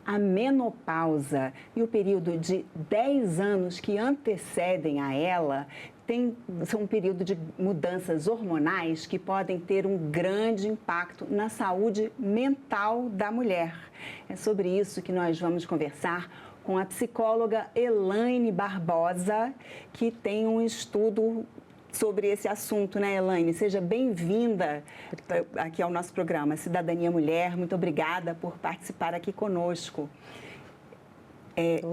a menopausa e o período de 10 anos que antecedem a ela são um período de mudanças hormonais que podem ter um grande impacto na saúde mental da mulher. É sobre isso que nós vamos conversar com a psicóloga Elaine Barbosa, que tem um estudo sobre esse assunto, né, Elaine? Seja bem-vinda aqui ao nosso programa Cidadania Mulher. Muito obrigada por participar aqui conosco.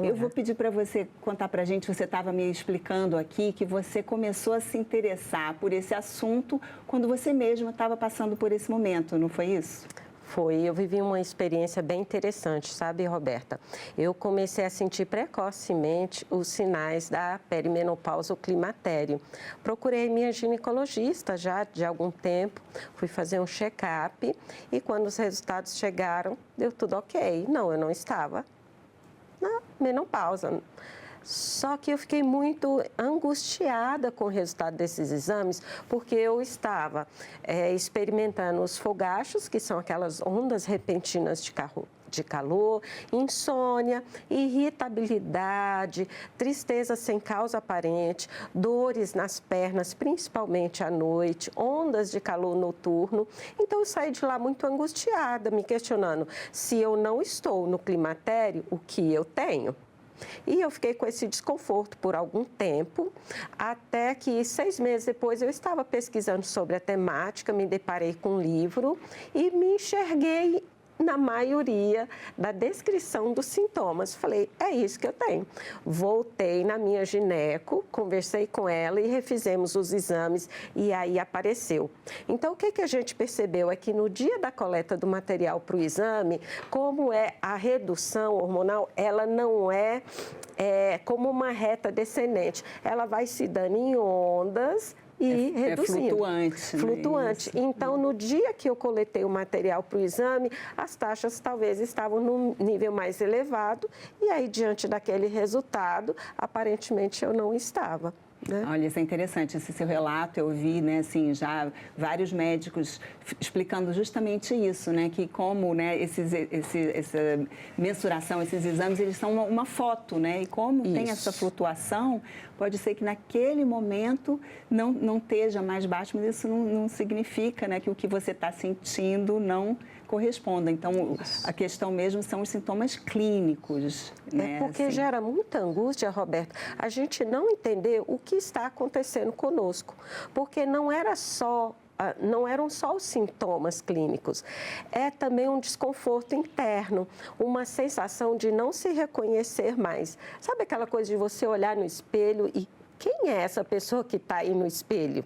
Eu vou pedir para você contar para a gente, você estava me explicando aqui que você começou a se interessar por esse assunto quando você mesma estava passando por esse momento, não foi isso? Foi, eu vivi uma experiência bem interessante, sabe, Roberta? Eu comecei a sentir precocemente os sinais da perimenopausa ou climatério. Procurei minha ginecologista já de algum tempo, fui fazer um check-up e quando os resultados chegaram, deu tudo ok. Não, eu não estava na menopausa. Só que eu fiquei muito angustiada com o resultado desses exames, porque eu estava experimentando os fogachos, que são aquelas ondas repentinas de calor, insônia, irritabilidade, tristeza sem causa aparente, dores nas pernas, principalmente à noite, ondas de calor noturno. Então, eu saí de lá muito angustiada, me questionando se eu não estou no climatério, o que eu tenho? E eu fiquei com esse desconforto por algum tempo, até que 6 meses depois eu estava pesquisando sobre a temática, me deparei com um livro e me enxerguei na maioria da descrição dos sintomas. Falei, é isso que eu tenho. Voltei na minha gineco, conversei com ela e refizemos os exames e aí apareceu. Então, o que a gente percebeu é que no dia da coleta do material para o exame, como é a redução hormonal, ela não é como uma reta descendente. Ela vai se dando em ondas e reduzindo. É flutuante. Flutuante. Né? Então, no dia que eu coletei o material para o exame, as taxas talvez estavam num nível mais elevado e aí, diante daquele resultado, aparentemente eu não estava. Né? Olha, isso é interessante, esse seu relato, eu vi, né, assim, já vários médicos explicando justamente isso, né, que como, né, essa mensuração, esses exames, eles são uma foto, né, e como tem essa flutuação, pode ser que naquele momento não esteja mais baixo, mas isso não significa, né, que o que você está sentindo não corresponda. Então, a questão mesmo são os sintomas clínicos. Né? Porque assim. gera muita angústia, Roberto, a gente não entender o que está acontecendo conosco, porque não eram só os sintomas clínicos, é também um desconforto interno, uma sensação de não se reconhecer mais. Sabe aquela coisa de você olhar no espelho e quem é essa pessoa que está aí no espelho?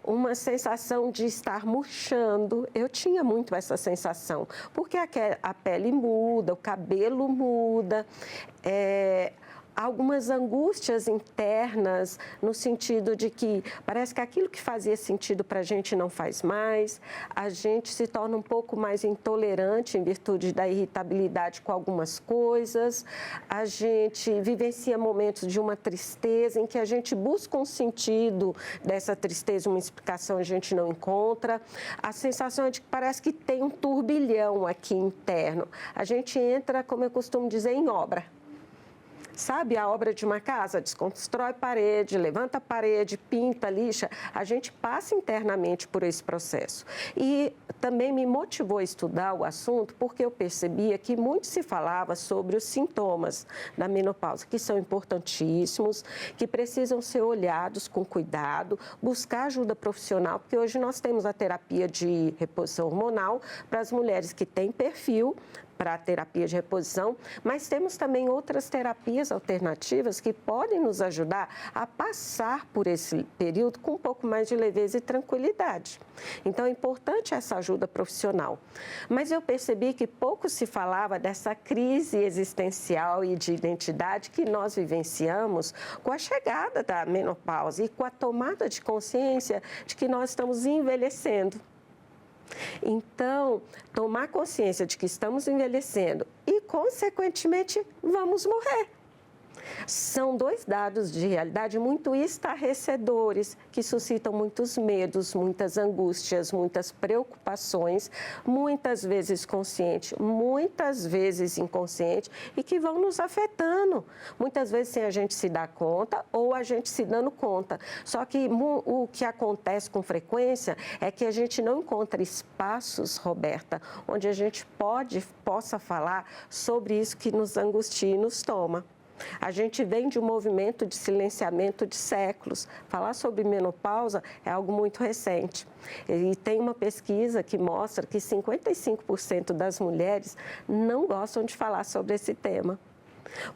Uma sensação de estar murchando. Eu tinha muito essa sensação, porque a pele muda, o cabelo muda, algumas angústias internas, no sentido de que parece que aquilo que fazia sentido para a gente não faz mais, a gente se torna um pouco mais intolerante em virtude da irritabilidade com algumas coisas, a gente vivencia momentos de uma tristeza em que a gente busca um sentido dessa tristeza, uma explicação a gente não encontra, a sensação é de que parece que tem um turbilhão aqui interno, a gente entra, como eu costumo dizer, em obra. Sabe a obra de uma casa? Desconstrói parede, levanta a parede, pinta, lixa. A gente passa internamente por esse processo. E também me motivou a estudar o assunto porque eu percebia que muito se falava sobre os sintomas da menopausa, que são importantíssimos, que precisam ser olhados com cuidado, buscar ajuda profissional, porque hoje nós temos a terapia de reposição hormonal para as mulheres que têm perfil para a terapia de reposição, mas temos também outras terapias alternativas que podem nos ajudar a passar por esse período com um pouco mais de leveza e tranquilidade. Então, é importante essa ajuda profissional. Mas eu percebi que pouco se falava dessa crise existencial e de identidade que nós vivenciamos com a chegada da menopausa e com a tomada de consciência de que nós estamos envelhecendo. Então, tomar consciência de que estamos envelhecendo e, consequentemente, vamos morrer. São dois dados de realidade muito estarrecedores, que suscitam muitos medos, muitas angústias, muitas preocupações, muitas vezes consciente, muitas vezes inconsciente, e que vão nos afetando, muitas vezes sem a gente se dar conta ou a gente se dando conta. Só que o que acontece com frequência é que a gente não encontra espaços, Roberta, onde a gente possa falar sobre isso que nos angustia e nos toma. A gente vem de um movimento de silenciamento de séculos. Falar sobre menopausa é algo muito recente. E tem uma pesquisa que mostra que 55% das mulheres não gostam de falar sobre esse tema.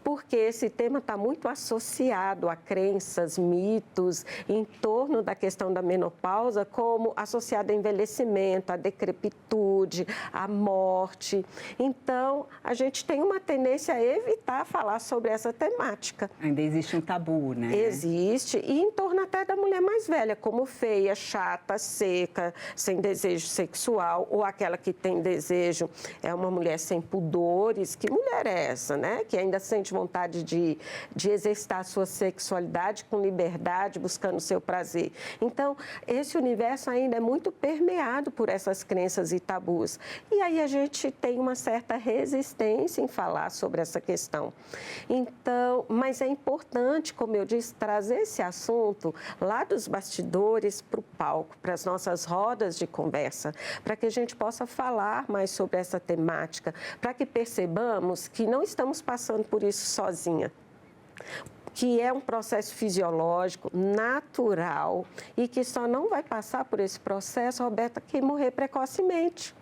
Porque esse tema está muito associado a crenças, mitos em torno da questão da menopausa, como associado a envelhecimento, a decrepitude, a morte. Então, a gente tem uma tendência a evitar falar sobre essa temática. Ainda existe um tabu, né? Existe, e em torno até da mulher mais velha, como feia, chata, seca, sem desejo sexual, ou aquela que tem desejo, é uma mulher sem pudores. Que mulher é essa, né? Que ainda sente vontade de exercitar a sua sexualidade com liberdade, buscando o seu prazer. Então, esse universo ainda é muito permeado por essas crenças e tabus. E aí a gente tem uma certa resistência em falar sobre essa questão. Então, mas é importante, como eu disse, trazer esse assunto lá dos bastidores para o palco, para as nossas rodas de conversa, para que a gente possa falar mais sobre essa temática, para que percebamos que não estamos passando por isso sozinha, que é um processo fisiológico, natural, e que só não vai passar por esse processo, Roberta, quem morrer precocemente.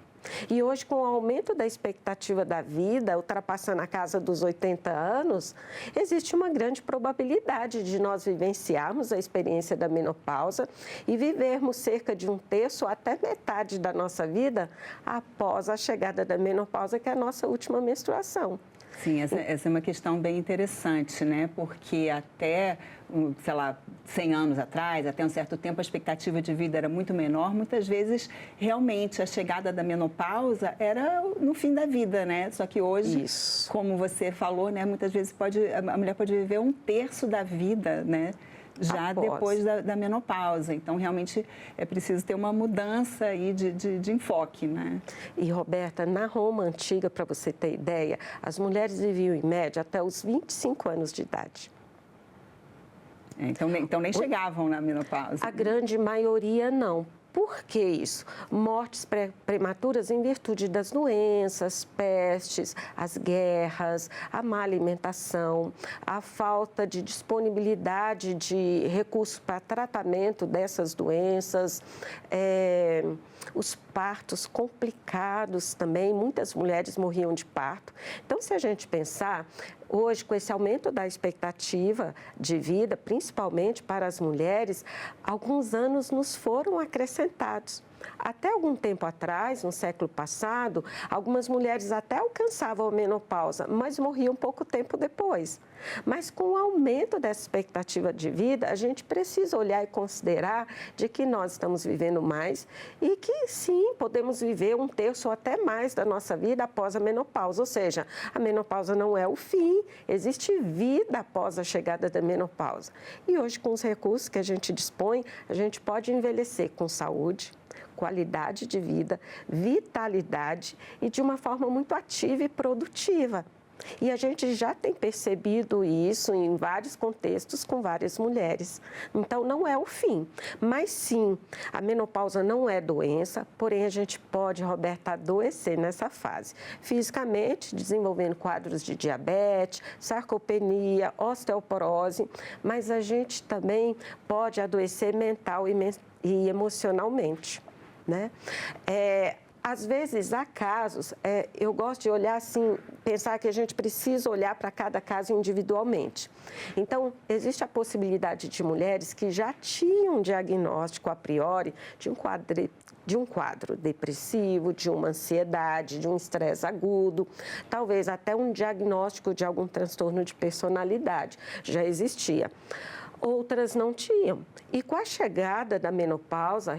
E hoje, com o aumento da expectativa da vida, ultrapassando a casa dos 80 anos, existe uma grande probabilidade de nós vivenciarmos a experiência da menopausa e vivermos cerca de 1/3 até metade da nossa vida após a chegada da menopausa, que é a nossa última menstruação. Sim, essa é uma questão bem interessante, né? Porque até, sei lá, 100 anos atrás, até um certo tempo, a expectativa de vida era muito menor. Muitas vezes, realmente, a chegada da menopausa era no fim da vida, né? Só que hoje, como você falou, né? Muitas vezes a mulher pode viver 1/3 da vida, né? Já depois da menopausa. Então, realmente, é preciso ter uma mudança aí de enfoque, né? E, Roberta, na Roma Antiga, para você ter ideia, as mulheres viviam, em média, até os 25 anos de idade. Então nem chegavam na menopausa. A grande maioria não. Por que isso? Mortes prematuras em virtude das doenças, pestes, as guerras, a má alimentação, a falta de disponibilidade de recursos para tratamento dessas doenças, os partos complicados também, muitas mulheres morriam de parto. Então, se a gente pensar, hoje, com esse aumento da expectativa de vida, principalmente para as mulheres, alguns anos nos foram acrescentados. Até algum tempo atrás, no século passado, algumas mulheres até alcançavam a menopausa, mas morriam pouco tempo depois. Mas com o aumento dessa expectativa de vida, a gente precisa olhar e considerar de que nós estamos vivendo mais e que sim, podemos viver 1/3 ou até mais da nossa vida após a menopausa. Ou seja, a menopausa não é o fim, existe vida após a chegada da menopausa. E hoje, com os recursos que a gente dispõe, a gente pode envelhecer com saúde, qualidade de vida, vitalidade e de uma forma muito ativa e produtiva. E a gente já tem percebido isso em vários contextos com várias mulheres. Então, não é o fim. Mas, sim, a menopausa não é doença, porém, a gente pode, Roberta, adoecer nessa fase. Fisicamente, desenvolvendo quadros de diabetes, sarcopenia, osteoporose, mas a gente também pode adoecer mental e emocionalmente, né? Às vezes, há casos, eu gosto de olhar assim, pensar que a gente precisa olhar para cada caso individualmente. Então, existe a possibilidade de mulheres que já tinham um diagnóstico a priori de um quadro depressivo, de uma ansiedade, de um estresse agudo, talvez até um diagnóstico de algum transtorno de personalidade, já existia. outras não tinham. E com a chegada da menopausa,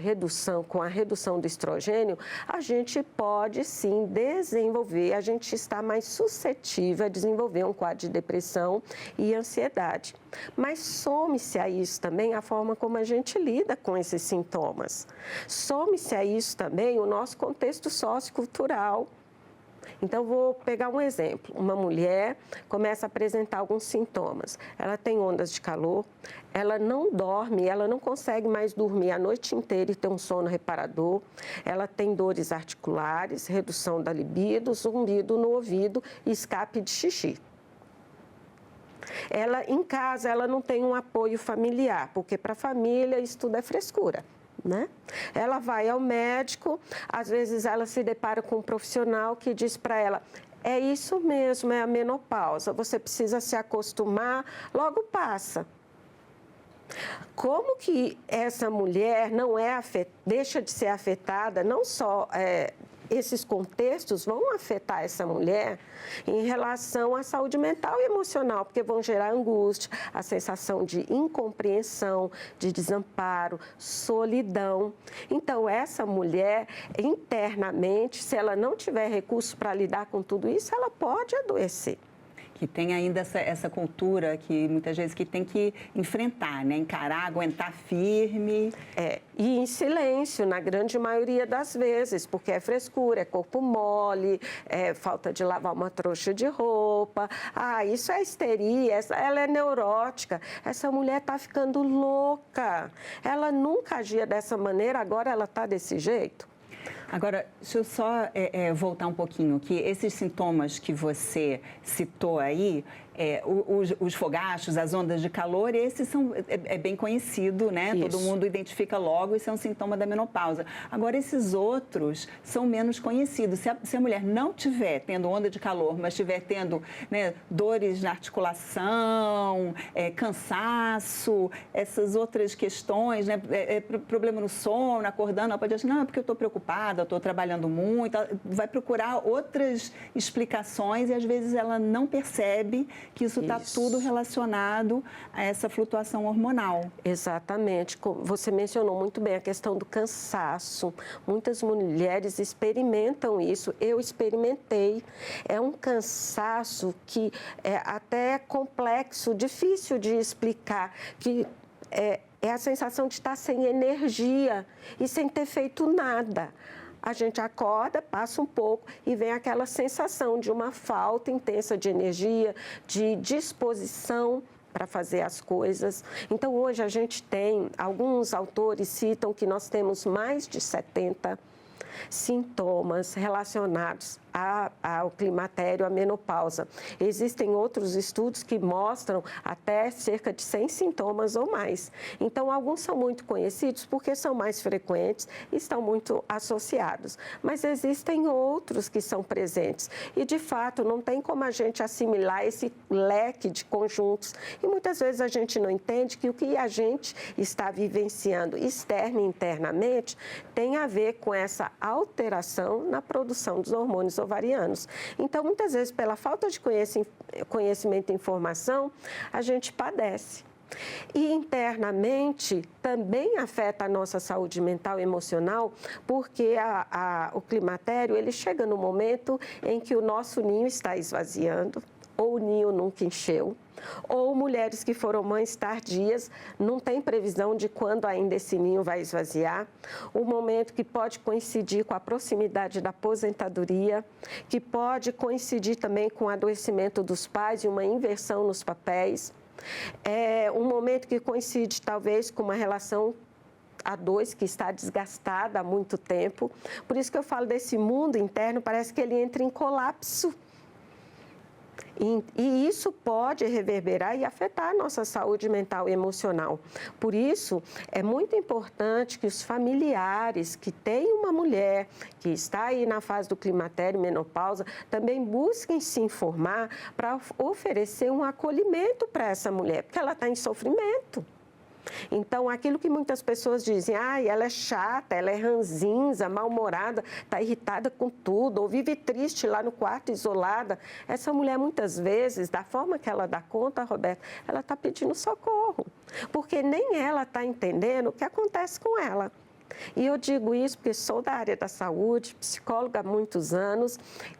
com a redução do estrogênio, a gente pode sim desenvolver, a gente está mais suscetível a desenvolver um quadro de depressão e ansiedade. Mas some-se a isso também a forma como a gente lida com esses sintomas. Some-se a isso também o nosso contexto sociocultural. Então, vou pegar um exemplo. Uma mulher começa a apresentar alguns sintomas. Ela tem ondas de calor, ela não dorme, ela não consegue mais dormir a noite inteira e ter um sono reparador. Ela tem dores articulares, redução da libido, zumbido no ouvido e escape de xixi. Ela, em casa, ela não tem um apoio familiar, porque para a família isso tudo é frescura. Né? Ela vai ao médico, às vezes ela se depara com um profissional que diz para ela: é isso mesmo, é a menopausa, você precisa se acostumar, logo passa. Como que essa mulher não deixa de ser afetada, não só esses contextos vão afetar essa mulher em relação à saúde mental e emocional, porque vão gerar angústia, a sensação de incompreensão, de desamparo, solidão. Então, essa mulher, internamente, se ela não tiver recursos para lidar com tudo isso, ela pode adoecer. Que tem ainda essa cultura que muitas vezes que tem que enfrentar, né? Encarar, aguentar firme. E em silêncio, na grande maioria das vezes, porque é frescura, é corpo mole, é falta de lavar uma trouxa de roupa. Isso é histeria, ela é neurótica. Essa mulher está ficando louca. Ela nunca agia dessa maneira, agora ela está desse jeito. Agora, deixa eu só voltar um pouquinho, que esses sintomas que você citou aí, os fogachos, as ondas de calor, esses é bem conhecido, né? Isso. Todo mundo identifica logo, isso é um sintoma da menopausa. Agora, esses outros são menos conhecidos. Se a mulher não estiver tendo onda de calor, mas estiver tendo, né, dores na articulação, cansaço, essas outras questões, né? Problema no sono, acordando, ela pode achar, não, é porque eu estou preocupada, estou trabalhando muito, ela vai procurar outras explicações e às vezes ela não percebe que isso está tudo relacionado a essa flutuação hormonal. Exatamente. Você mencionou muito bem a questão do cansaço. Muitas mulheres experimentam isso. Eu experimentei. É um cansaço que é até complexo, difícil de explicar, que é a sensação de estar sem energia e sem ter feito nada. A gente acorda, passa um pouco e vem aquela sensação de uma falta intensa de energia, de disposição para fazer as coisas. Então, hoje a gente tem, alguns autores citam que nós temos mais de 70 sintomas relacionados ao climatério, à menopausa. Existem outros estudos que mostram até cerca de 100 sintomas ou mais. Então, alguns são muito conhecidos porque são mais frequentes e estão muito associados. Mas existem outros que são presentes e, de fato, não tem como a gente assimilar esse leque de conjuntos. E muitas vezes a gente não entende que o que a gente está vivenciando externa e internamente tem a ver com essa alteração na produção dos hormônios ovarianos. Então, muitas vezes, pela falta de conhecimento e informação, a gente padece. E internamente também afeta a nossa saúde mental e emocional, porque o climatério ele chega no momento em que o nosso ninho está esvaziando, ou o ninho nunca encheu, ou mulheres que foram mães tardias, não tem previsão de quando ainda esse ninho vai esvaziar, um momento que pode coincidir com a proximidade da aposentadoria, que pode coincidir também com o adoecimento dos pais e uma inversão nos papéis, é um momento que coincide talvez com uma relação a dois que está desgastada há muito tempo, por isso que eu falo desse mundo interno, parece que ele entra em colapso. E isso pode reverberar e afetar a nossa saúde mental e emocional. Por isso, é muito importante que os familiares que têm uma mulher que está aí na fase do climatério, menopausa, também busquem se informar para oferecer um acolhimento para essa mulher, porque ela está em sofrimento. Então, aquilo que muitas pessoas dizem, ela é chata, ela é ranzinza, mal-humorada, está irritada com tudo, ou vive triste lá no quarto, isolada. Essa mulher, muitas vezes, da forma que ela dá conta, Roberta, ela está pedindo socorro, porque nem ela está entendendo o que acontece com ela. E eu digo isso porque sou da área da saúde, psicóloga há muitos anos,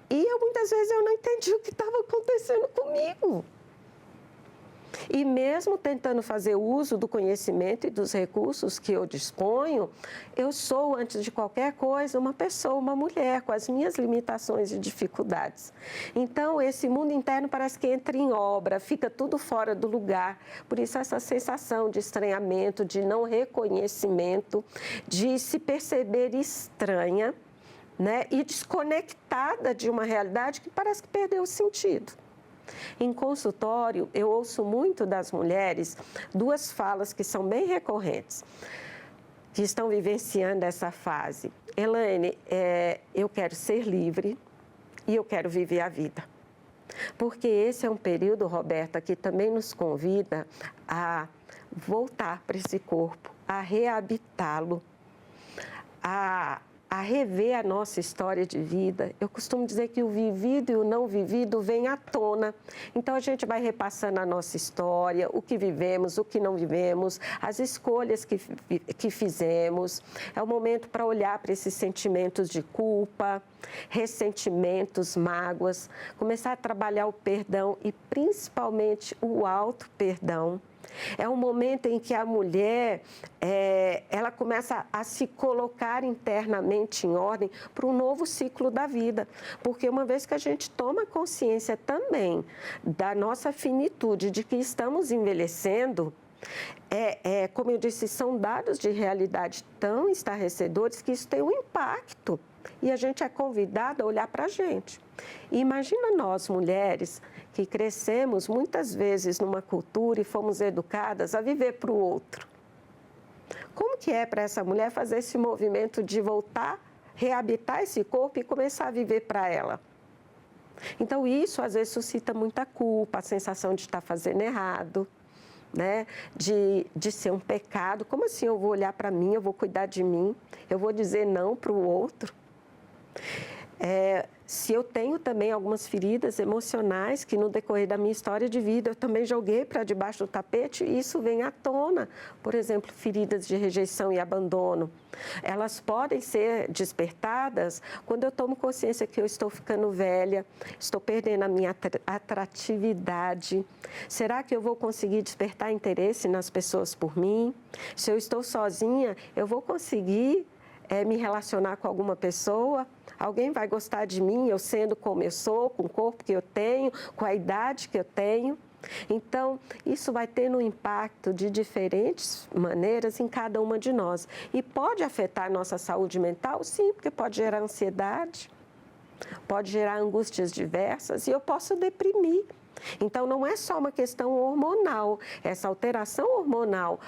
e muitas vezes eu não entendi o que estava acontecendo comigo. E mesmo tentando fazer uso do conhecimento e dos recursos que eu disponho, eu sou, antes de qualquer coisa, uma pessoa, uma mulher, com as minhas limitações e dificuldades. Então, esse mundo interno parece que entra em obra, fica tudo fora do lugar. Por isso, essa sensação de estranhamento, de não reconhecimento, de se perceber estranha, né, e desconectada de uma realidade que parece que perdeu o sentido. Em consultório, eu ouço muito das mulheres duas falas que são bem recorrentes, que estão vivenciando essa fase. Elaine, eu quero ser livre e eu quero viver a vida. Porque esse é um período, Roberta, que também nos convida a voltar para esse corpo, a reabitá-lo, a rever a nossa história de vida. Eu costumo dizer que o vivido e o não vivido vêm à tona. Então, a gente vai repassando a nossa história, o que vivemos, o que não vivemos, as escolhas que fizemos. É o momento para olhar para esses sentimentos de culpa, ressentimentos, mágoas, começar a trabalhar o perdão e, principalmente, o auto-perdão. É um momento em que a mulher, ela começa a se colocar internamente em ordem para um novo ciclo da vida. Porque uma vez que a gente toma consciência também da nossa finitude, de que estamos envelhecendo, como eu disse, são dados de realidade tão estarrecedores que isso tem um impacto. E a gente é convidada a olhar para a gente. E imagina nós, mulheres, que crescemos muitas vezes numa cultura e fomos educadas a viver para o outro. Como que é para essa mulher fazer esse movimento de voltar, reabitar esse corpo e começar a viver para ela? Então, isso às vezes suscita muita culpa, a sensação de estar fazendo errado, né? De ser um pecado. Como assim eu vou olhar para mim, eu vou cuidar de mim, eu vou dizer não para o outro? Se eu tenho também algumas feridas emocionais que no decorrer da minha história de vida eu também joguei para debaixo do tapete, e isso vem à tona. Por exemplo, feridas de rejeição e abandono. Elas podem ser despertadas quando eu tomo consciência que eu estou ficando velha, estou perdendo a minha atratividade. Será que eu vou conseguir despertar interesse nas pessoas por mim? Se eu estou sozinha, eu vou conseguir me relacionar com alguma pessoa? Alguém vai gostar de mim, eu sendo como eu sou, com o corpo que eu tenho, com a idade que eu tenho? Então, isso vai ter um impacto de diferentes maneiras em cada uma de nós. E pode afetar a nossa saúde mental? Sim, porque pode gerar ansiedade, pode gerar angústias diversas e eu posso deprimir. Então, não é só uma questão hormonal. Essa alteração hormonal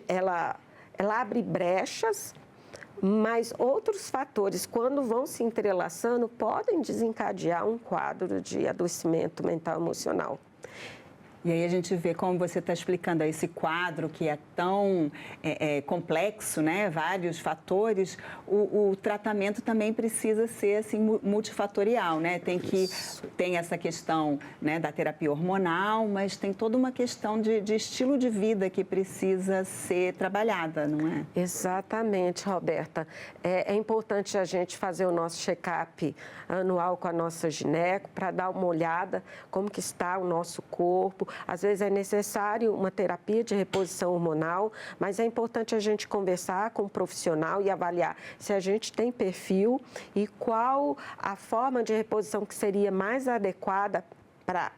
ela abre brechas, mas outros fatores, quando vão se entrelaçando, podem desencadear um quadro de adoecimento mental e emocional. E aí a gente vê como você está explicando esse quadro que é tão complexo, né? Vários fatores. O tratamento também precisa ser assim, multifatorial, né? Tem essa questão, né, da terapia hormonal, mas tem toda uma questão de estilo de vida que precisa ser trabalhada, não é? Exatamente, Roberta. É importante a gente fazer o nosso check-up anual com a nossa gineco para dar uma olhada como que está o nosso corpo. Às vezes é necessário uma terapia de reposição hormonal, mas é importante a gente conversar com um profissional e avaliar se a gente tem perfil e qual a forma de reposição que seria mais adequada para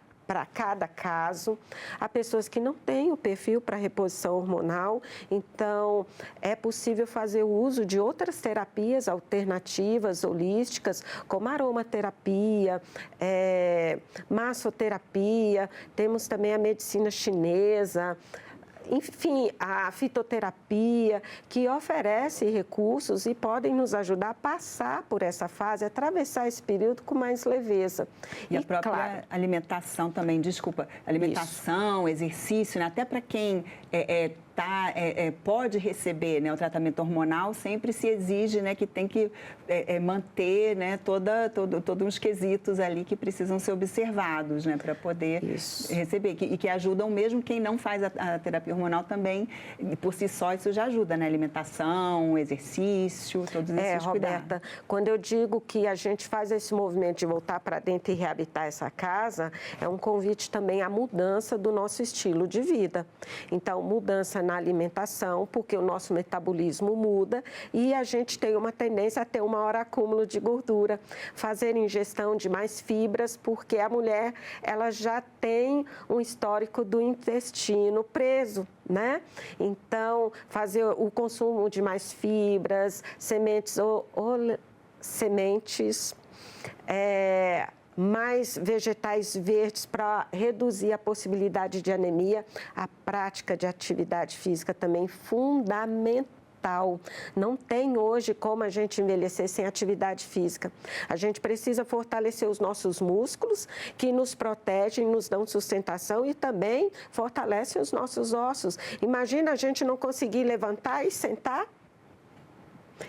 cada caso. Há pessoas que não têm o perfil para reposição hormonal, então é possível fazer o uso de outras terapias alternativas, holísticas, como aromaterapia, massoterapia, temos também a medicina chinesa, enfim, a fitoterapia, que oferece recursos e podem nos ajudar a passar por essa fase, atravessar esse período com mais leveza. E a própria alimentação também, alimentação, exercício, né? Até para quem está pode receber, né, o tratamento hormonal, sempre se exige, né, que tem que manter, né, todos os quesitos ali que precisam ser observados, né, para poder receber. E que ajudam mesmo quem não faz a terapia hormonal também, por si só, isso já ajuda, né? Alimentação, exercício, todos esses cuidados. Roberta, quando eu digo que a gente faz esse movimento de voltar para dentro e reabitar essa casa, é um convite também à mudança do nosso estilo de vida. Então, mudança na alimentação, porque o nosso metabolismo muda e a gente tem uma tendência a ter um maior acúmulo de gordura, fazer ingestão de mais fibras, porque a mulher, ela já tem um histórico do intestino preso, né? Então, fazer o consumo de mais fibras, sementes mais vegetais verdes para reduzir a possibilidade de anemia. A prática de atividade física também fundamental. Não tem hoje como a gente envelhecer sem atividade física. A gente precisa fortalecer os nossos músculos, que nos protegem, nos dão sustentação e também fortalecem os nossos ossos. Imagina a gente não conseguir levantar e sentar.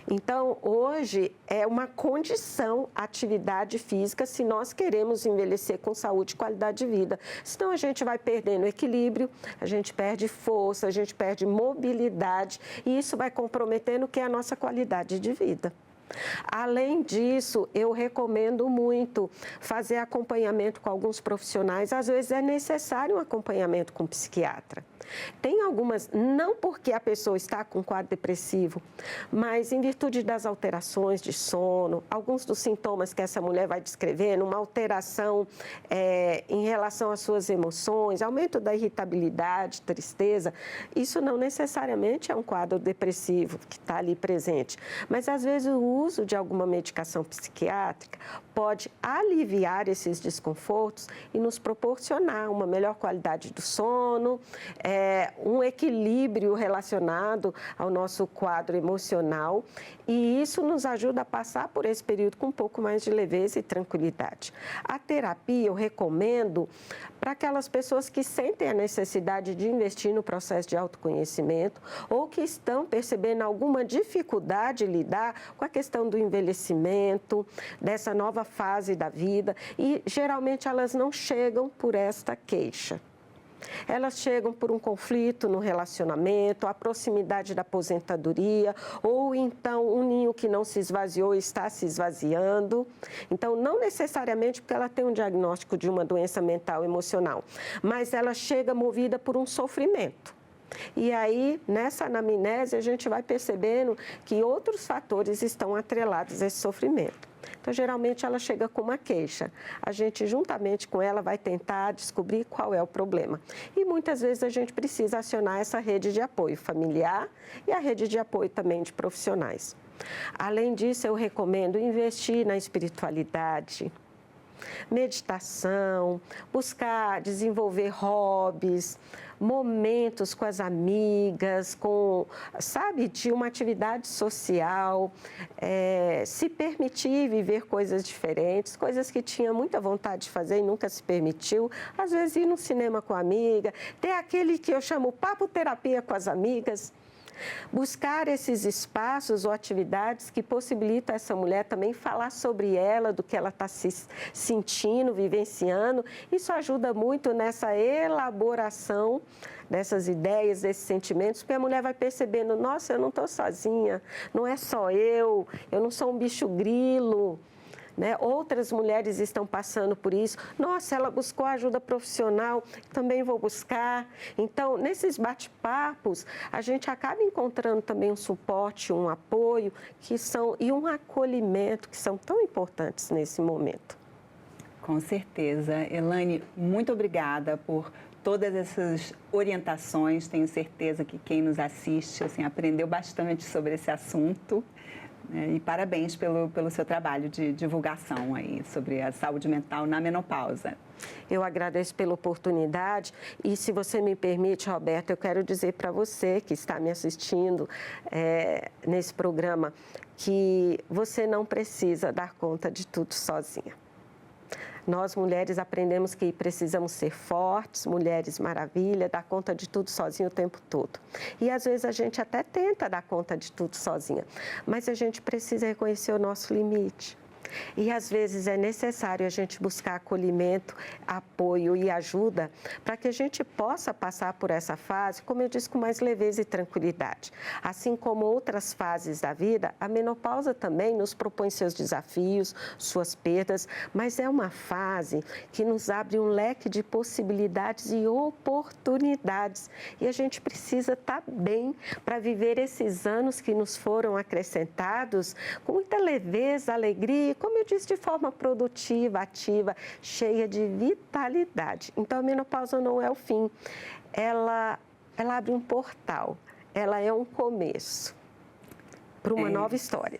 Então, hoje é uma condição a atividade física se nós queremos envelhecer com saúde e qualidade de vida. Senão a gente vai perdendo equilíbrio, a gente perde força, a gente perde mobilidade e isso vai comprometendo o que é a nossa qualidade de vida. Além disso, eu recomendo muito fazer acompanhamento com alguns profissionais. Às vezes é necessário um acompanhamento com um psiquiatra. Tem algumas, não porque a pessoa está com quadro depressivo, mas em virtude das alterações de sono, alguns dos sintomas que essa mulher vai descrevendo, uma alteração em relação às suas emoções, aumento da irritabilidade, tristeza, isso não necessariamente é um quadro depressivo que está ali presente, mas às vezes o uso de alguma medicação psiquiátrica pode aliviar esses desconfortos e nos proporcionar uma melhor qualidade do sono, um equilíbrio relacionado ao nosso quadro emocional e isso nos ajuda a passar por esse período com um pouco mais de leveza e tranquilidade. A terapia eu recomendo para aquelas pessoas que sentem a necessidade de investir no processo de autoconhecimento ou que estão percebendo alguma dificuldade em lidar com a questão do envelhecimento, dessa nova fase da vida e geralmente elas não chegam por esta queixa. Elas chegam por um conflito no relacionamento, a proximidade da aposentadoria, ou então um ninho que não se esvaziou e está se esvaziando. Então, não necessariamente porque ela tem um diagnóstico de uma doença mental emocional, mas ela chega movida por um sofrimento. E aí, nessa anamnese, a gente vai percebendo que outros fatores estão atrelados a esse sofrimento. Então, geralmente, ela chega com uma queixa. A gente, juntamente com ela, vai tentar descobrir qual é o problema. E muitas vezes a gente precisa acionar essa rede de apoio familiar e a rede de apoio também de profissionais. Além disso, eu recomendo investir na espiritualidade, meditação, buscar desenvolver hobbies, momentos com as amigas, de uma atividade social, se permitir viver coisas diferentes, coisas que tinha muita vontade de fazer e nunca se permitiu, às vezes ir no cinema com a amiga, ter aquele que eu chamo papo terapia com as amigas. Buscar esses espaços ou atividades que possibilitam essa mulher também falar sobre ela, do que ela está se sentindo, vivenciando. Isso ajuda muito nessa elaboração dessas ideias, desses sentimentos, porque a mulher vai percebendo, nossa, eu não estou sozinha, não é só eu não sou um bicho grilo. Né? Outras mulheres estão passando por isso. Nossa, ela buscou ajuda profissional, também vou buscar. Então, nesses bate-papos, a gente acaba encontrando também um suporte, um apoio e um acolhimento que são tão importantes nesse momento. Com certeza. Elaine, muito obrigada por todas essas orientações. Tenho certeza que quem nos assiste aprendeu bastante sobre esse assunto. E parabéns pelo seu trabalho de divulgação aí sobre a saúde mental na menopausa. Eu agradeço pela oportunidade e, se você me permite, Roberta, eu quero dizer para você que está me assistindo nesse programa que você não precisa dar conta de tudo sozinha. Nós, mulheres, aprendemos que precisamos ser fortes, mulheres maravilha, dar conta de tudo sozinha o tempo todo. E, às vezes, a gente até tenta dar conta de tudo sozinha, mas a gente precisa reconhecer o nosso limite. E, às vezes, é necessário a gente buscar acolhimento, apoio e ajuda para que a gente possa passar por essa fase, como eu disse, com mais leveza e tranquilidade. Assim como outras fases da vida, a menopausa também nos propõe seus desafios, suas perdas, mas é uma fase que nos abre um leque de possibilidades e oportunidades. E a gente precisa estar bem para viver esses anos que nos foram acrescentados com muita leveza, alegria, como eu disse, de forma produtiva, ativa, cheia de vitalidade. Então, a menopausa não é o fim, ela abre um portal, ela é um começo para uma nova história.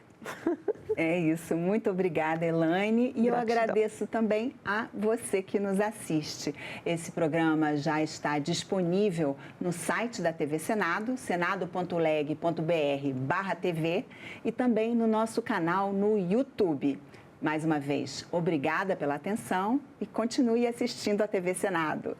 É isso, muito obrigada, Elaine. E eu agradeço também a você que nos assiste. Esse programa já está disponível no site da TV Senado, senado.leg.br/TV, e também no nosso canal no YouTube. Mais uma vez, obrigada pela atenção e continue assistindo a TV Senado.